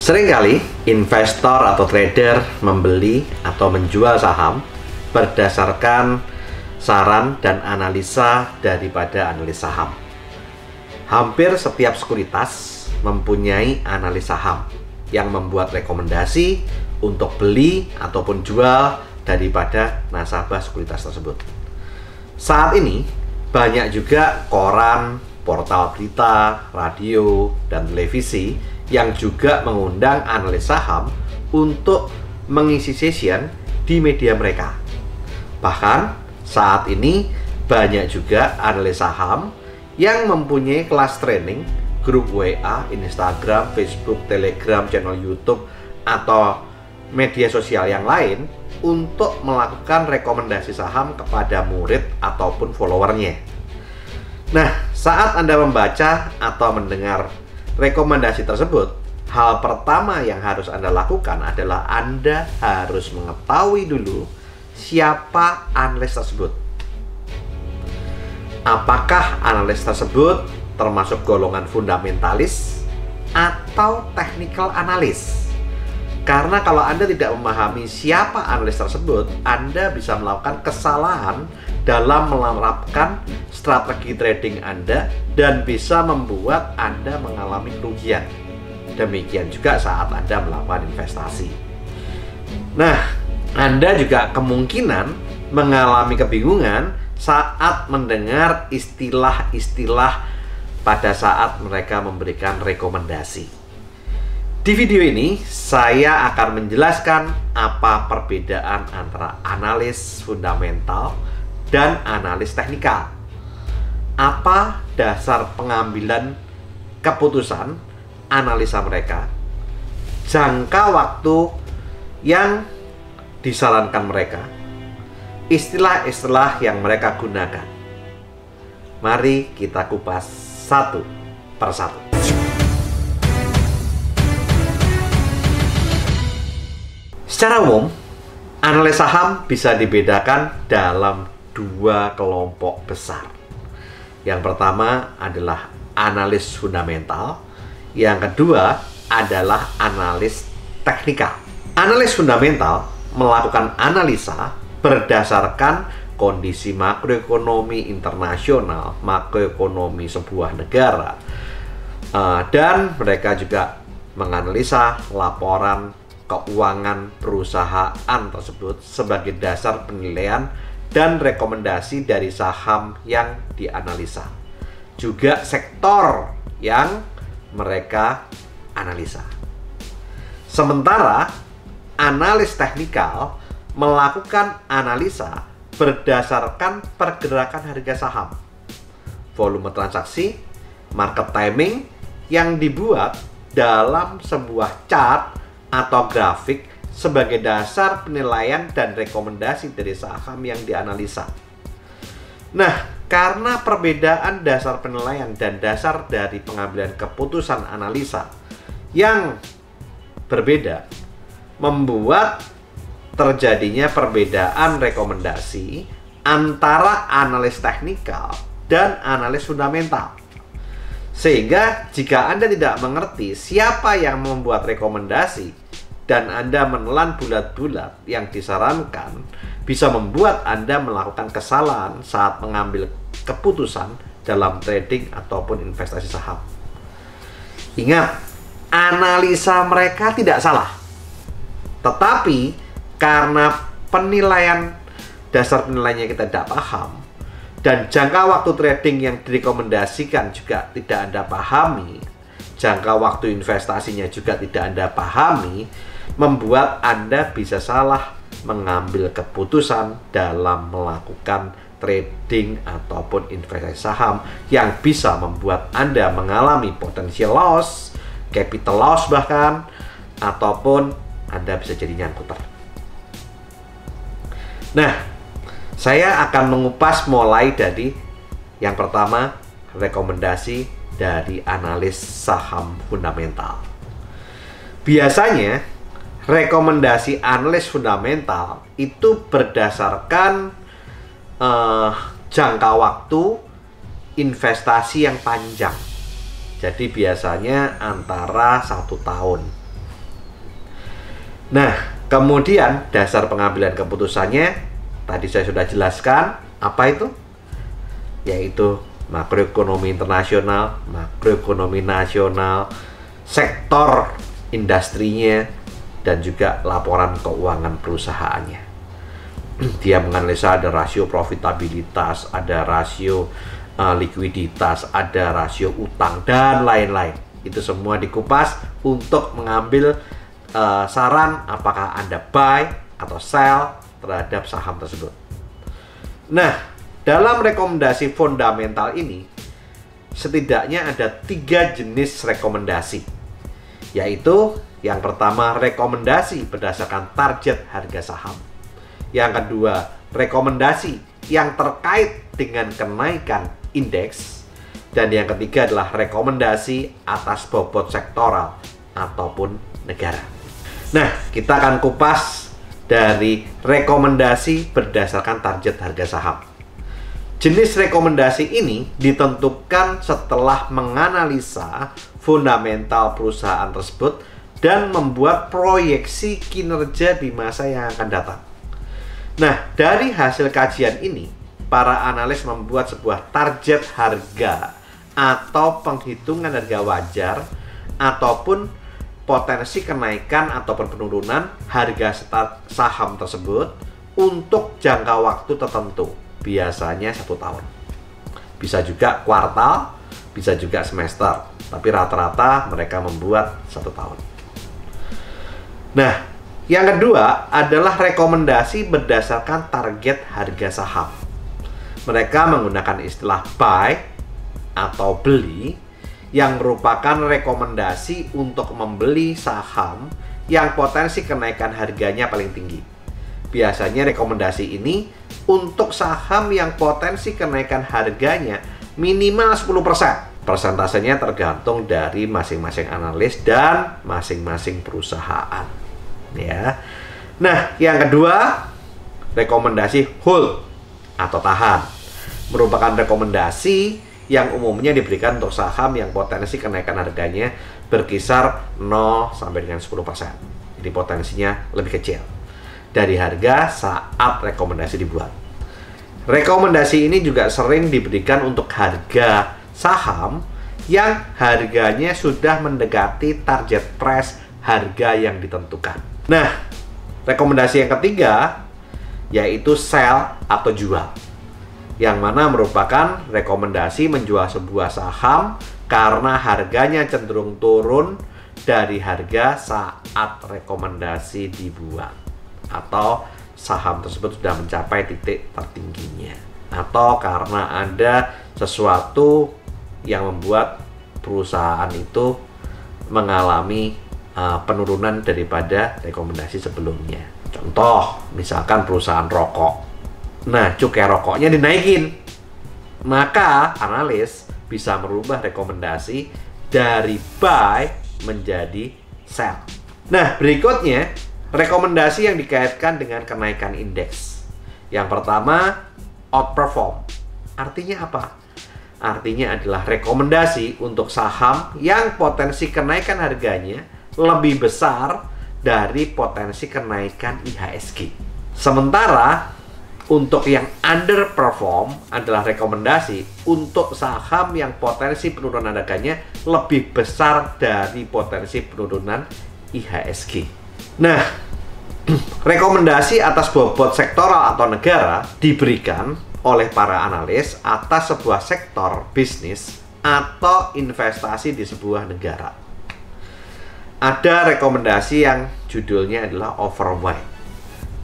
Seringkali investor atau trader membeli atau menjual saham berdasarkan saran dan analisa daripada analis saham. Hampir setiap sekuritas mempunyai analis saham yang membuat rekomendasi untuk beli ataupun jual daripada nasabah sekuritas tersebut. Saat ini banyak juga koran, portal berita, radio, dan televisi yang juga mengundang analis saham untuk mengisi session di media mereka. Bahkan saat ini banyak juga analis saham yang mempunyai kelas training, grup WA, Instagram, Facebook, Telegram, channel YouTube, atau media sosial yang lain untuk melakukan rekomendasi saham kepada murid ataupun followernya. Nah, saat Anda membaca atau mendengar rekomendasi tersebut, hal pertama yang harus Anda lakukan adalah Anda harus mengetahui dulu siapa analis tersebut. Apakah analis tersebut termasuk golongan fundamentalis atau technical analis? Karena kalau Anda tidak memahami siapa analis tersebut, Anda bisa melakukan kesalahan dalam menerapkan strategi trading Anda dan bisa membuat Anda mengalami kerugian. Demikian juga saat Anda melakukan investasi. Nah, Anda juga kemungkinan mengalami kebingungan saat mendengar istilah-istilah pada saat mereka memberikan rekomendasi. Di video ini, saya akan menjelaskan apa perbedaan antara analis fundamental dan analis teknikal. Apa dasar pengambilan keputusan analisa mereka, jangka waktu yang disarankan mereka, istilah-istilah yang mereka gunakan. Mari kita kupas satu persatu. Secara umum, analis saham bisa dibedakan dalam dua kelompok besar. Yang pertama adalah analis fundamental, yang kedua adalah analis teknikal. Analis fundamental melakukan analisa berdasarkan kondisi makroekonomi internasional, makroekonomi sebuah negara, dan mereka juga menganalisa laporan keuangan perusahaan tersebut sebagai dasar penilaian dan rekomendasi dari saham yang dianalisa. Juga sektor yang mereka analisa. Sementara analis teknikal melakukan analisa berdasarkan pergerakan harga saham, volume transaksi, market timing yang dibuat dalam sebuah chart atau grafik sebagai dasar penilaian dan rekomendasi dari saham yang dianalisa. Nah, karena perbedaan dasar penilaian dan dasar dari pengambilan keputusan analisa yang berbeda, membuat terjadinya perbedaan rekomendasi antara analis teknikal dan analis fundamental. Sehingga jika Anda tidak mengerti siapa yang membuat rekomendasi dan Anda menelan bulat-bulat yang disarankan, bisa membuat Anda melakukan kesalahan saat mengambil keputusan dalam trading ataupun investasi saham. Ingat, analisa mereka tidak salah. Tetapi karena penilaian, dasar penilaiannya kita tidak paham, dan jangka waktu trading yang direkomendasikan juga tidak Anda pahami, jangka waktu investasinya juga tidak Anda pahami, membuat Anda bisa salah mengambil keputusan dalam melakukan trading ataupun investasi saham yang bisa membuat Anda mengalami potensial loss, capital loss bahkan, ataupun Anda bisa jadi nyangkuter. Nah, saya akan mengupas mulai dari yang pertama, rekomendasi dari analis saham fundamental. Biasanya, rekomendasi analis fundamental itu berdasarkan jangka waktu investasi yang panjang. Jadi biasanya antara 1 tahun Nah, kemudian dasar pengambilan keputusannya tadi saya sudah jelaskan apa itu? Yaitu makroekonomi internasional, makroekonomi nasional, sektor industrinya, dan juga laporan keuangan perusahaannya. Dia menganalisa ada rasio profitabilitas, ada rasio likuiditas, ada rasio utang, dan lain-lain. Itu semua dikupas untuk mengambil saran apakah Anda buy atau sell terhadap saham tersebut. Nah, dalam rekomendasi fundamental ini, setidaknya ada 3 jenis rekomendasi. Yaitu, yang pertama rekomendasi berdasarkan target harga saham. Yang kedua, rekomendasi yang terkait dengan kenaikan indeks. Dan yang ketiga adalah rekomendasi atas bobot sektoral ataupun negara. Nah, kita akan kupas dari rekomendasi berdasarkan target harga saham. Jenis rekomendasi ini ditentukan setelah menganalisa fundamental perusahaan tersebut dan membuat proyeksi kinerja di masa yang akan datang. Nah, dari hasil kajian ini, para analis membuat sebuah target harga atau penghitungan harga wajar ataupun potensi kenaikan ataupun penurunan harga saham tersebut untuk jangka waktu tertentu, biasanya 1 tahun. Bisa juga kuartal, bisa juga semester, tapi rata-rata mereka membuat 1 tahun. Nah, yang kedua adalah rekomendasi berdasarkan target harga saham. Mereka menggunakan istilah buy atau beli yang merupakan rekomendasi untuk membeli saham yang potensi kenaikan harganya paling tinggi. Biasanya rekomendasi ini untuk saham yang potensi kenaikan harganya minimal 10%. Persentasenya tergantung dari masing-masing analis dan masing-masing perusahaan. Ya. Nah, yang kedua, rekomendasi hold atau tahan. Merupakan rekomendasi yang umumnya diberikan untuk saham yang potensi kenaikan harganya berkisar 0 sampai dengan 10%. Jadi potensinya lebih kecil dari harga saat rekomendasi dibuat. Rekomendasi ini juga sering diberikan untuk harga saham yang harganya sudah mendekati target price harga yang ditentukan. Nah, rekomendasi yang ketiga yaitu sell atau jual, yang mana merupakan rekomendasi menjual sebuah saham karena harganya cenderung turun dari harga saat rekomendasi dibuat, atau saham tersebut sudah mencapai titik tertingginya, atau karena ada sesuatu yang membuat perusahaan itu mengalami penurunan daripada rekomendasi sebelumnya. Contoh, misalkan perusahaan rokok. Nah, cukai rokoknya dinaikin, maka analis bisa merubah rekomendasi dari buy menjadi sell. Nah, berikutnya rekomendasi yang dikaitkan dengan kenaikan indeks. Yang pertama, outperform. Artinya apa? Artinya adalah rekomendasi untuk saham yang potensi kenaikan harganya lebih besar dari potensi kenaikan IHSG. Sementara untuk yang underperform adalah rekomendasi untuk saham yang potensi penurunan harganya lebih besar dari potensi penurunan IHSG. Nah, rekomendasi atas bobot sektoral atau negara diberikan oleh para analis atas sebuah sektor bisnis atau investasi di sebuah negara. Ada rekomendasi yang judulnya adalah overweight,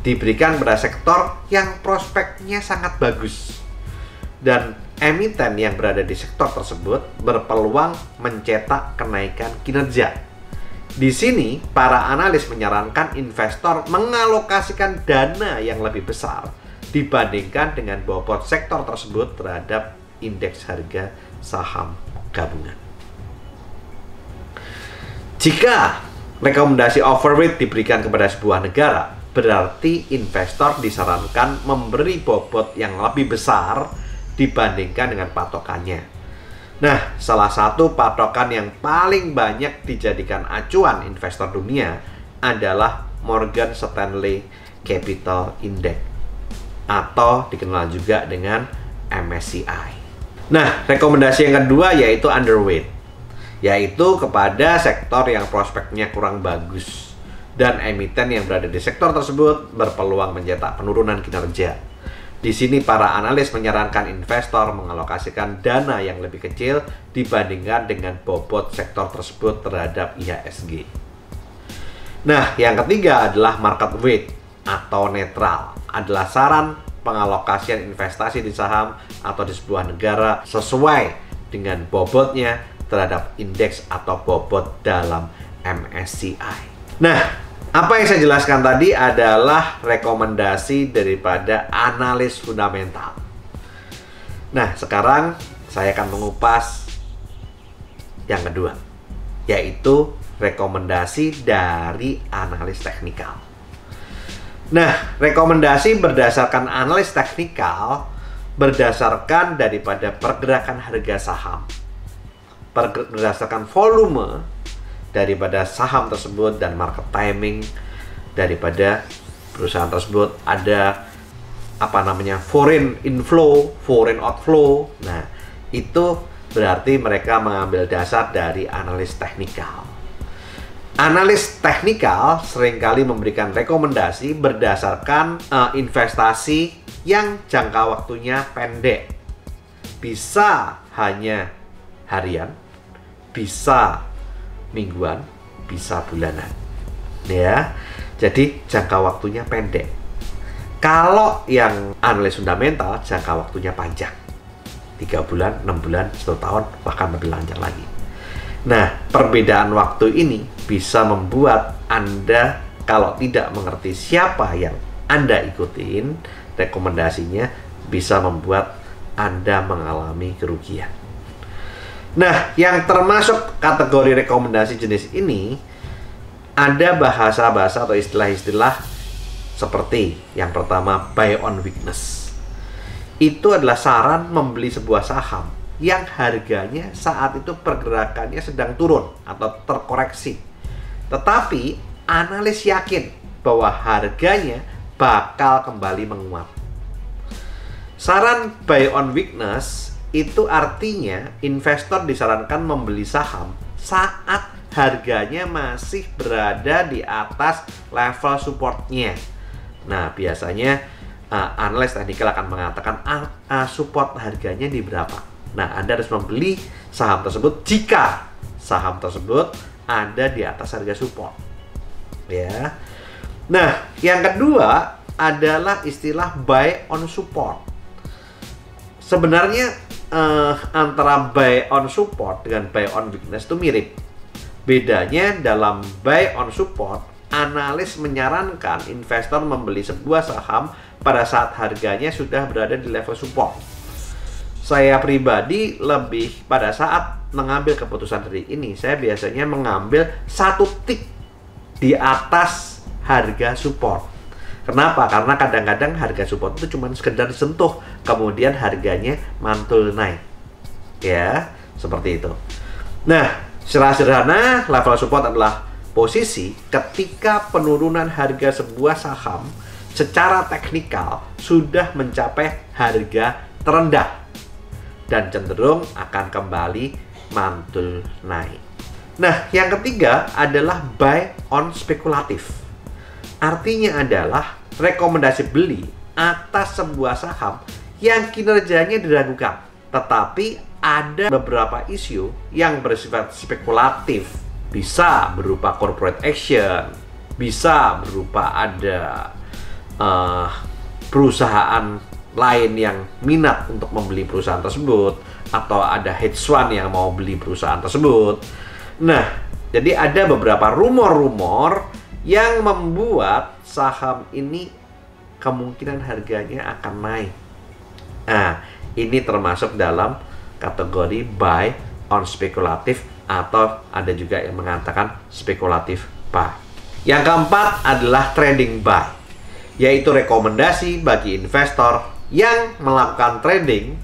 diberikan pada sektor yang prospeknya sangat bagus dan emiten yang berada di sektor tersebut berpeluang mencetak kenaikan kinerja. Di sini para analis menyarankan investor mengalokasikan dana yang lebih besar dibandingkan dengan bobot sektor tersebut terhadap indeks harga saham gabungan. Jika rekomendasi overweight diberikan kepada sebuah negara, berarti investor disarankan memberi bobot yang lebih besar dibandingkan dengan patokannya. Nah, salah satu patokan yang paling banyak dijadikan acuan investor dunia adalah Morgan Stanley Capital Index atau dikenal juga dengan MSCI. Nah, rekomendasi yang kedua yaitu underweight, yaitu kepada sektor yang prospeknya kurang bagus dan emiten yang berada di sektor tersebut berpeluang mencetak penurunan kinerja. Di sini para analis menyarankan investor mengalokasikan dana yang lebih kecil dibandingkan dengan bobot sektor tersebut terhadap IHSG. Nah, yang ketiga adalah market weight atau netral, adalah saran pengalokasian investasi di saham atau di sebuah negara sesuai dengan bobotnya terhadap indeks atau bobot dalam MSCI. Nah, apa yang saya jelaskan tadi adalah rekomendasi daripada analis fundamental. Nah, sekarang saya akan mengupas yang kedua, yaitu rekomendasi dari analis teknikal. Nah, rekomendasi berdasarkan analis teknikal berdasarkan daripada pergerakan harga saham, berdasarkan volume daripada saham tersebut dan market timing daripada perusahaan tersebut. Ada foreign inflow, foreign outflow. Nah, itu berarti mereka mengambil dasar dari analis teknikal. Analis teknikal seringkali memberikan rekomendasi berdasarkan investasi yang jangka waktunya pendek. Bisa hanya harian, bisa mingguan, bisa bulanan. Ya. Jadi jangka waktunya pendek. Kalau yang analis fundamental jangka waktunya panjang. 3 bulan, 6 bulan, 1 tahun, bahkan lebih lanjut lagi. Nah, perbedaan waktu ini bisa membuat Anda kalau tidak mengerti siapa yang Anda ikutin rekomendasinya, bisa membuat Anda mengalami kerugian. Nah, yang termasuk kategori rekomendasi jenis ini ada bahasa-bahasa atau istilah-istilah seperti yang pertama, buy on weakness. Itu adalah saran membeli sebuah saham yang harganya saat itu pergerakannya sedang turun atau terkoreksi. Tetapi analis yakin bahwa harganya bakal kembali menguat. Saran buy on weakness itu artinya investor disarankan membeli saham saat harganya masih berada di atas level supportnya. Nah, biasanya analis teknikal akan mengatakan support harganya di berapa. Nah, Anda harus membeli saham tersebut jika saham tersebut ada di atas harga support. Ya. Nah, yang kedua adalah istilah buy on support. Sebenarnya antara buy on support dengan buy on weakness itu mirip. Bedanya dalam buy on support, analis menyarankan investor membeli sebuah saham pada saat harganya sudah berada di level support. Saya pribadi lebih pada saat mengambil keputusan dari ini, saya biasanya mengambil satu tick di atas harga support. Kenapa? Karena kadang-kadang harga support itu cuma sekedar disentuh, kemudian harganya mantul naik. Ya, seperti itu. Nah, secara sederhana, level support adalah posisi ketika penurunan harga sebuah saham secara teknikal sudah mencapai harga terendah dan cenderung akan kembali mantul naik. Nah, yang ketiga adalah buy on spekulatif. Artinya adalah rekomendasi beli atas sebuah saham yang kinerjanya diragukan, tetapi ada beberapa isu yang bersifat spekulatif. Bisa berupa corporate action, bisa berupa ada perusahaan lain yang minat untuk membeli perusahaan tersebut, atau ada hedge fund yang mau beli perusahaan tersebut. Nah, jadi ada beberapa rumor-rumor yang membuat saham ini kemungkinan harganya akan naik. Nah, ini termasuk dalam kategori buy on spekulatif, atau ada juga yang mengatakan spekulatif buy. Yang keempat adalah trading buy, yaitu rekomendasi bagi investor yang melakukan trading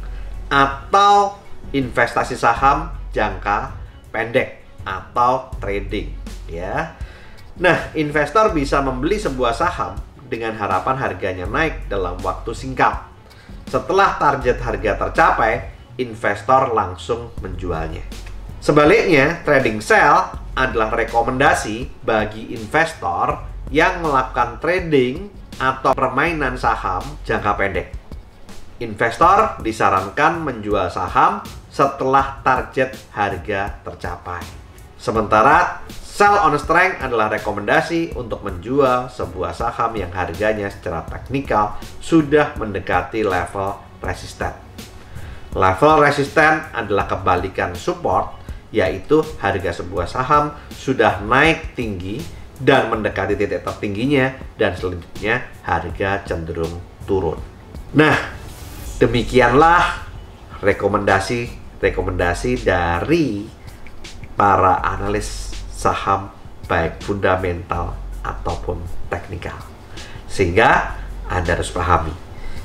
atau investasi saham jangka pendek atau trading, ya. Nah, investor bisa membeli sebuah saham dengan harapan harganya naik dalam waktu singkat. Setelah target harga tercapai, investor langsung menjualnya. Sebaliknya, trading sell adalah rekomendasi bagi investor yang melakukan trading atau permainan saham jangka pendek. Investor disarankan menjual saham setelah target harga tercapai. Sementara sell on strength adalah rekomendasi untuk menjual sebuah saham yang harganya secara teknikal sudah mendekati level resisten. Level resisten adalah kebalikan support, yaitu harga sebuah saham sudah naik tinggi dan mendekati titik tertingginya dan selanjutnya harga cenderung turun. Nah, demikianlah rekomendasi dari para analis saham baik fundamental ataupun teknikal. Sehingga Anda harus pahami,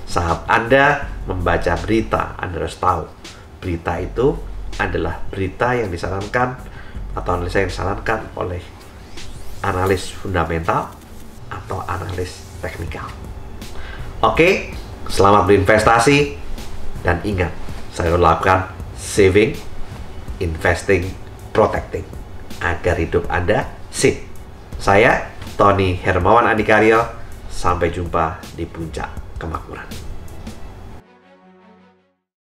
saat Anda membaca berita, Anda harus tahu berita itu adalah berita yang disarankan atau analisa yang disarankan oleh analis fundamental atau analis teknikal. Oke, selamat berinvestasi dan ingat, saya lakukan saving, investing, protecting agar hidup Anda sip. Saya Tony Hermawan Adikaryo, sampai jumpa di puncak kemakmuran.